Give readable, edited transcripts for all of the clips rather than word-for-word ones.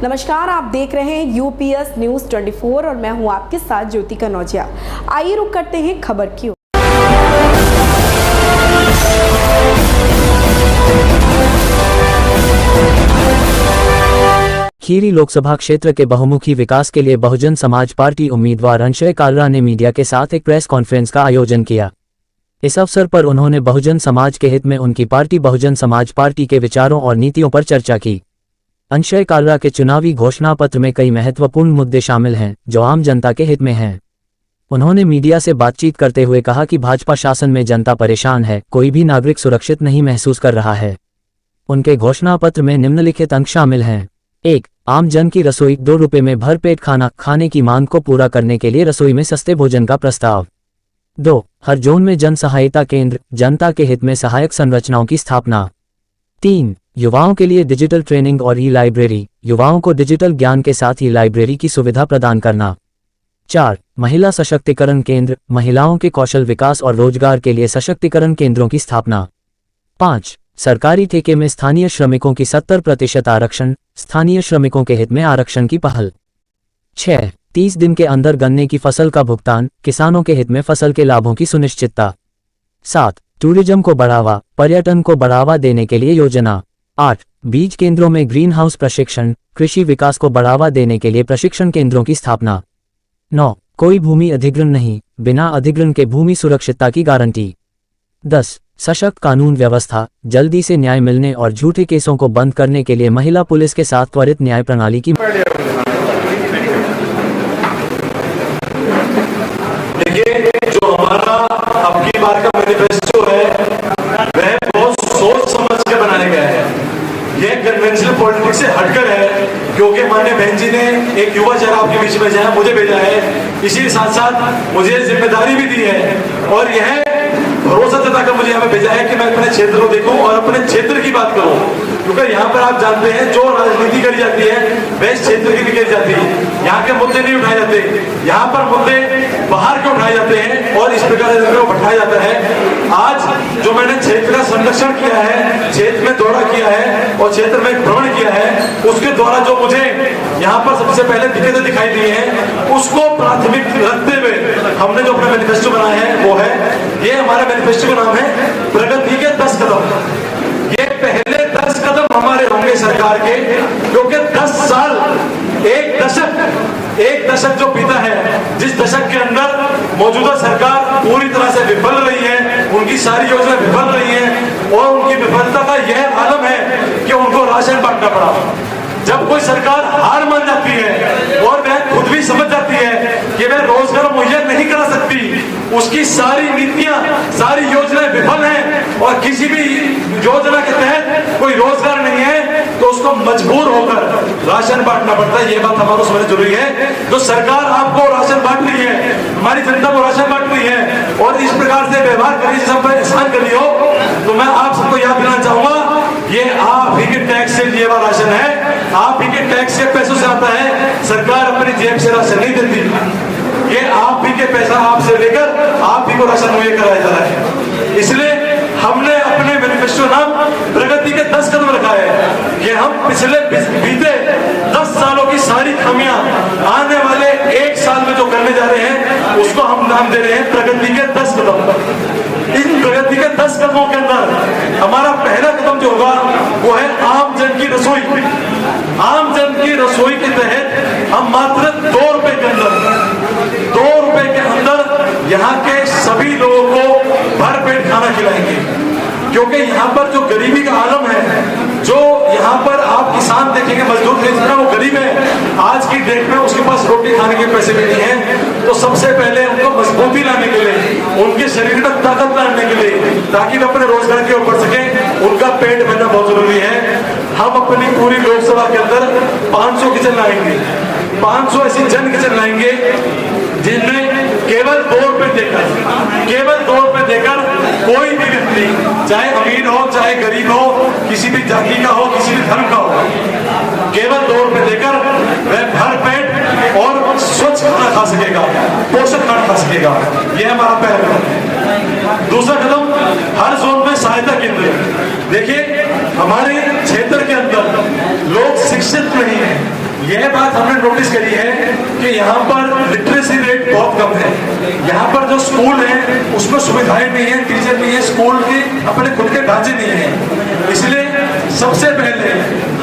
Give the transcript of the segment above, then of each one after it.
नमस्कार, आप देख रहे हैं यूपीएस न्यूज 24 और मैं हूं आपके साथ ज्योति कनौजिया। आइए रुक करते हैं खबर की ओर। खीरी लोकसभा क्षेत्र के बहुमुखी विकास के लिए बहुजन समाज पार्टी उम्मीदवार अंशय कालरा ने मीडिया के साथ एक प्रेस कॉन्फ्रेंस का आयोजन किया। इस अवसर पर उन्होंने बहुजन समाज के हित में उनकी पार्टी बहुजन समाज पार्टी के विचारों और नीतियों पर चर्चा की। अंशय कालरा के चुनावी घोषणा पत्र में कई महत्वपूर्ण मुद्दे शामिल हैं जो आम जनता के हित में हैं। उन्होंने मीडिया से बातचीत करते हुए कहा कि भाजपा शासन में जनता परेशान है, कोई भी नागरिक सुरक्षित नहीं महसूस कर रहा है। उनके घोषणा पत्र में निम्नलिखित अंक शामिल हैं। 1. आम जन की रसोई, 2 रुपये में भरपेट खाना खाने की मांग को पूरा करने के लिए रसोई में सस्ते भोजन का प्रस्ताव। 2. हर जोन में जन सहायता केंद्र, जनता के हित में सहायक संरचनाओं की स्थापना। 3. युवाओं के लिए डिजिटल ट्रेनिंग और ई लाइब्रेरी, युवाओं को डिजिटल ज्ञान के साथ ही लाइब्रेरी की सुविधा प्रदान करना। 4. महिला सशक्तिकरण केंद्र, महिलाओं के कौशल विकास और रोजगार के लिए सशक्तिकरण केंद्रों की स्थापना। 5. सरकारी ठेके में स्थानीय श्रमिकों की 70% आरक्षण, स्थानीय श्रमिकों के हित में आरक्षण की पहल। 6. 30 दिन के अंदर गन्ने की फसल का भुगतान, किसानों के हित में फसल के लाभों की सुनिश्चितता। 7. टूरिज्म को बढ़ावा, पर्यटन को बढ़ावा देने के लिए योजना। 8. बीज केंद्रों में ग्रीन हाउस प्रशिक्षण, कृषि विकास को बढ़ावा देने के लिए प्रशिक्षण केंद्रों की स्थापना। 9. कोई भूमि अधिग्रहण नहीं, बिना अधिग्रहण के भूमि सुरक्षितता की गारंटी। 10. सशक्त कानून व्यवस्था, जल्दी से न्याय मिलने और झूठे केसों को बंद करने के लिए महिला पुलिस के साथ त्वरित न्याय प्रणाली की। देखिए, जो हमारा अब की बार का मैनिफेस्टो है वह बहुत सोच समझ के बनाया गया है। यह कन्वेंशनल पॉलिटिक्स से हटकर है, क्योंकि माननीय बहन जी ने एक युवा चेहरा आपके बीच में भेजा है, मुझे भेजा है, इसी के साथ साथ मुझे जिम्मेदारी भी दी है और यह भरोसा जताकर मुझे यहाँ पे भेजा है कि मैं अपने क्षेत्र को देखूं और अपने क्षेत्र की बात करूं, क्योंकि यहाँ पर आप जानते हैं जो राजनीति करी जाती है वह इस क्षेत्र की भी करी जाती है। यहाँ के मुद्दे नहीं उठाए जाते, यहाँ पर मुद्दे बाहर के उठाए जाते हैं और इस प्रकार से उठाया जाता है। आज जो मैंने क्षेत्र का संरक्षण किया है, क्षेत्र में दौरा किया है और क्षेत्र में भ्रमण किया है, उसके द्वारा जो मुझे यहाँ पर सबसे पहले दिक्कतें दिखाई दी हैं उसको प्राथमिक रखते हुए हमने जो अपना मैनिफेस्टो बनाया है वो है, ये हमारे मैनिफेस्टो का नाम है प्रगति के 10 कदम। ये पहले 10 कदम हमारे होंगे सरकार के, क्योंकि 10 साल, एक दशक जो बीता है, जिस दशक के अंदर मौजूदा सरकार पूरी तरह से विफल रही है, उनकी सारी योजना विफल रही है और उनकी विफलता का यह आलम है कि उनको राशन बांटना पड़ा। जब कोई सरकार हार मान जाती है और वह खुद भी समझ जाती है कि वह रोजगार मुहैया नहीं करा सकती, उसकी सारी नीतियां, सारी योजनाएं विफल हैं और किसी भी योजना के तहत कोई रोजगार नहीं है, तो उसको मजबूर होकर राशन बांटना पड़ता है। ये बात हमारे समझना जरूरी है। जो सरकार आपको राशन बांट रही है, हमारी जनता को राशन बांट रही है और इस प्रकार से व्यवहार करिए जैसे पर एहसान करिए हो, तो मैं आप सबको याद दिलाना चाहूंगा, ये आप ही के टैक्स से लिए हुआ राशन है, आप ही के टैक्स के पैसों से आता है। सरकार अपनी जेब से राशन नहीं देती, ये आप ही के पैसा आपसे लेकर आप ही को राशन मुहैया कराया जा रहा है। इसलिए हमने अपने मैनिफेस्टो नाम प्रगति के 10 कदम रखा है कि हम पिछले बीते 10 सालों की सारी खामियां आने वाले 1 साल में जो करने जा रहे हैं उसको हम नाम दे रहे हैं प्रगति के 10 कदम। इन प्रगति के 10 कदमों के अंदर हमारा पहला कदम जो होगा वो है आम जन की रसोई। आम जन की रसोई के तहत हम मात्र 2 रुपए के अंदर यहाँ के सभी लोगों को भरपेट खाना खिलाएंगे, क्योंकि यहाँ पर जो गरीबी का आलम है, जो यहाँ पर आप किसान देखेंगे, मजदूर देखेंगे, वो गरीब है, आज की डेट में उसके पास रोटी खाने के पैसे भी नहीं है। तो सबसे पहले उनको मजबूती लाने के लिए, उनके शरीर में ताकत लाने के लिए, ताकि वे अपने रोजगार के ऊपर सके, उनका पेट भरना बहुत जरूरी है। हम अपनी पूरी लोकसभा के अंदर 500 किचन लाएंगे, 500 ऐसी जन किचन लाएंगे जिनमें केवल 2 रुपए देकर कोई भी व्यक्ति, चाहे अमीर हो चाहे गरीब हो, किसी भी जाति का हो, किसी भी धर्म का हो, केवल 2 रुपए देकर वह भर पेट और स्वच्छ खाना खा सकेगा, पोषक खाना खा सकेगा। यह हमारा पहला कदम है। दूसरा कदम, हर जोन में सहायता केंद्र। देखिए, हमारे क्षेत्र के अंदर लोग शिक्षित नहीं है, यह बात हमने नोटिस करी है कि यहाँ पर लिटरेसी रेट बहुत कम है। यहाँ पर जो स्कूल है उसमें सुविधाएं नहीं है, टीचर नहीं है, स्कूल के अपने खुद के ढांचे नहीं है। इसलिए सबसे पहले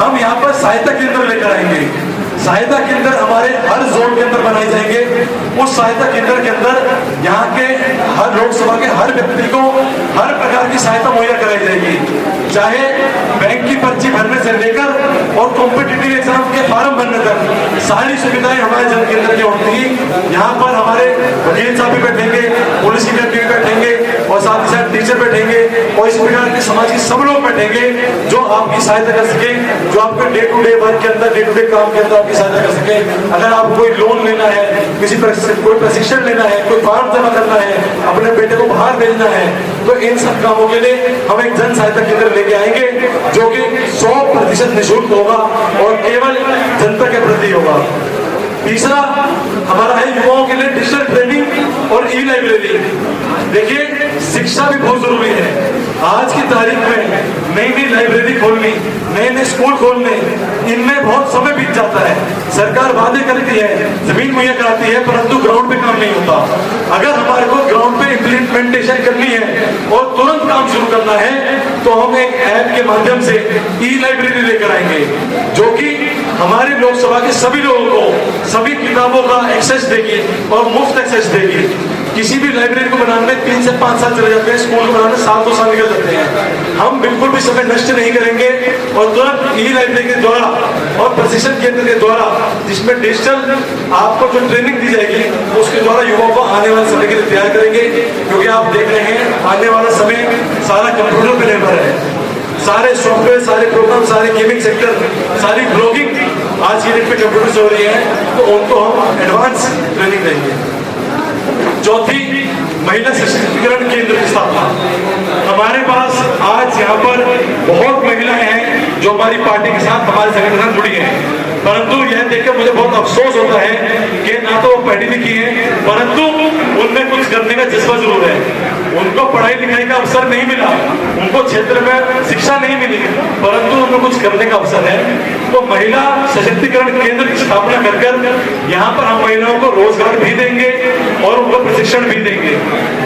हम यहाँ पर सहायता केंद्र लेकर आएंगे। सहायता केंद्र हमारे हर जोन के अंदर बनाए जाएंगे। उस सहायता केंद्र के अंदर यहाँ के हर लोकसभा के हर व्यक्ति को हर प्रकार की सहायता मुहैया कराई जाएगी, चाहे बैंक की पर्ची भरने से लेकर और कॉम्पिटिटिव एग्जाम के फॉर्म भरने तक सारी सुविधाएं हमारे जन केंद्र की होंगी। यहाँ पर हमारे वकील साहब भी बैठेंगे, पुलिस की व्यक्ति भी बैठेंगे और साथ ही साथ टीचर बैठेंगे और इस प्रकार के समाज के सब लोग बैठेंगे जो आपकी सहायता कर सके, जो आपके डे टू डे वर्क के अंदर, डे टू डे काम के अंदर आपकी सहायता कर सके। अगर आप कोई लोन लेना है, कोई प्रशिक्षण लेना है, कोई फॉर्म जमा करना है, अपने बेटे को बाहर भेजना है, तो इन सब कामों के लिए हम एक जन सहायता केंद्र लेके आएंगे जो कि 100% निःशुल्क होगा और केवल जनता के प्रति होगा। तीसरा हमारा है युवाओं के लिए डिजिटल ट्रेनिंग और ई लाइब्रेरी। देखिए, शिक्षा भी बहुत जरूरी है। आज की तारीख में नई नई लाइब्रेरी खोलनी, नए नए स्कूल खोलने, इनमें बहुत समय बीत जाता है। सरकार वादे करती है, जमीन मुहैया कराती है, परंतु ग्राउंड पे काम नहीं होता। अगर हमारे को ग्राउंड पे इम्प्लीमेंटेशन करनी है और तुरंत काम शुरू करना है तो हम एक ऐप के माध्यम से ई लाइब्रेरी लेकर आएंगे जो कि हमारे लोकसभा के सभी लोगों को सभी किताबों का एक्सेस देगी और मुफ्त एक्सेस देगी। किसी भी लाइब्रेरी को बनाने में 3 से 5 साल चले जाते हैं, स्कूल को बनाने में 7-2 साल निकल जाते हैं। हम बिल्कुल भी समय नष्ट नहीं करेंगे और तुरंत ई लाइब्रेरी के द्वारा और प्रशिक्षण केंद्र के द्वारा, जिसमें डिजिटल आपको जो ट्रेनिंग दी जाएगी उसके द्वारा युवाओं को आने वाले समय के लिए तैयार करेंगे। क्योंकि आप देख रहे हैं आने वाला समय सारा कंप्यूटर पर निर्भर है। सारे सॉफ्टवेयर, सारे प्रोग्राम, सारे गेमिंग सेक्टर, सारी ब्लॉगिंग आज की डेट पे कंप्यूटर से हो रही है, तो उनको हम एडवांस ट्रेनिंग देंगे। चौथी, महिला सशक्तिकरण केंद्र की स्थापना। हमारे पास आज यहाँ पर बहुत महिलाएं हैं जो हमारी पार्टी के साथ, हमारे संगठन से जुड़ी हैं, परंतु यह देखकर मुझे बहुत अफसोस होता है कि ना तो वो पढ़ी लिखी है, परंतु उनमें कुछ करने का जज्बा जरूर है। उनको पढ़ाई लिखाई का अवसर नहीं मिला, उनको क्षेत्र में शिक्षा नहीं मिली, परंतु उनको कुछ करने का अवसर है। तो महिला सशक्तिकरण केंद्र की स्थापना कर यहाँ पर हम महिलाओं को रोजगार भी देंगे और उनको प्रशिक्षण भी देंगे।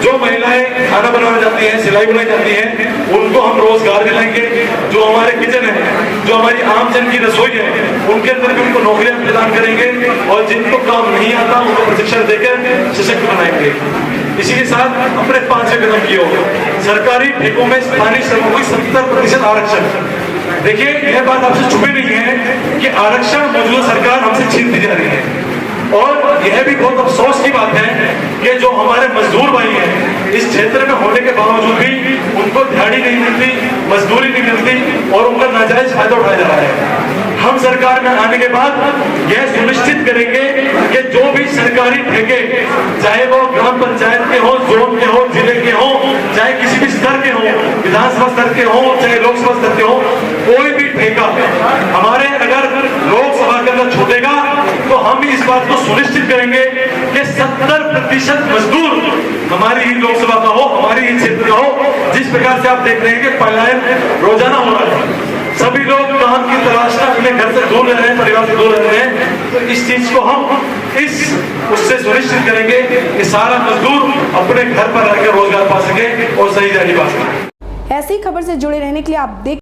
जो महिलाएं खाना बनाना चाहती हैं, सिलाई बनाई जाती हैं, उनको हम रोजगार दिलाएंगे। जो हमारे किचन है, जो हमारी आम जन की रसोई है, उनके अंदर भी उनको नौकरियां प्रदान करेंगे और जिनको काम नहीं आता उनको प्रशिक्षण देकर सशक्त बनाएंगे। इसी के साथ अपने 5वें कदम की ओर सरकारी ठेकों में स्थानीय श्रमिकों की 70% आरक्षण। देखिए, यह बात आपसे छुपी नहीं है कि आरक्षण मौजूदा सरकार हमसे छीनती जा रही है और यह भी बहुत अफसोस की बात है कि जो हमारे मजदूर भाई हैं इस क्षेत्र में होने के बावजूद भी उनको दिहाड़ी नहीं मिलती, मजदूरी नहीं मिलती और उनका नाजायज फायदा उठाया जा रहा है। हम सरकार में आने के बाद यह सुनिश्चित करेंगे कि जो भी सरकारी ठेके, चाहे वो ग्राम पंचायत के हो, जोन के हो, जिले के हो, चाहे किसी भी स्तर के हो, विधानसभा स्तर के हो, चाहे लोकसभा स्तर के हो, कोई भी ठेका हमारे अगर लोकसभा के अंदर छूटेगा तो हम इस बात को सुनिश्चित करेंगे कि 70% मजदूर हमारी ही लोकसभा का हो, हमारी ही क्षेत्र का हो। जिस प्रकार से आप देख रहे हैं कि पलायन रोजाना हो रहा है, सभी लोग काम की तलाश में अपने घर से दूर रह रहे हैं, परिवार से दूर रह रहे हैं, तो इस चीज को हम उससे सुनिश्चित करेंगे कि सारा मजदूर अपने घर पर रहकर रोजगार पा सके और सही जारी पा सके। ऐसी खबर से जुड़े रहने के लिए आप देख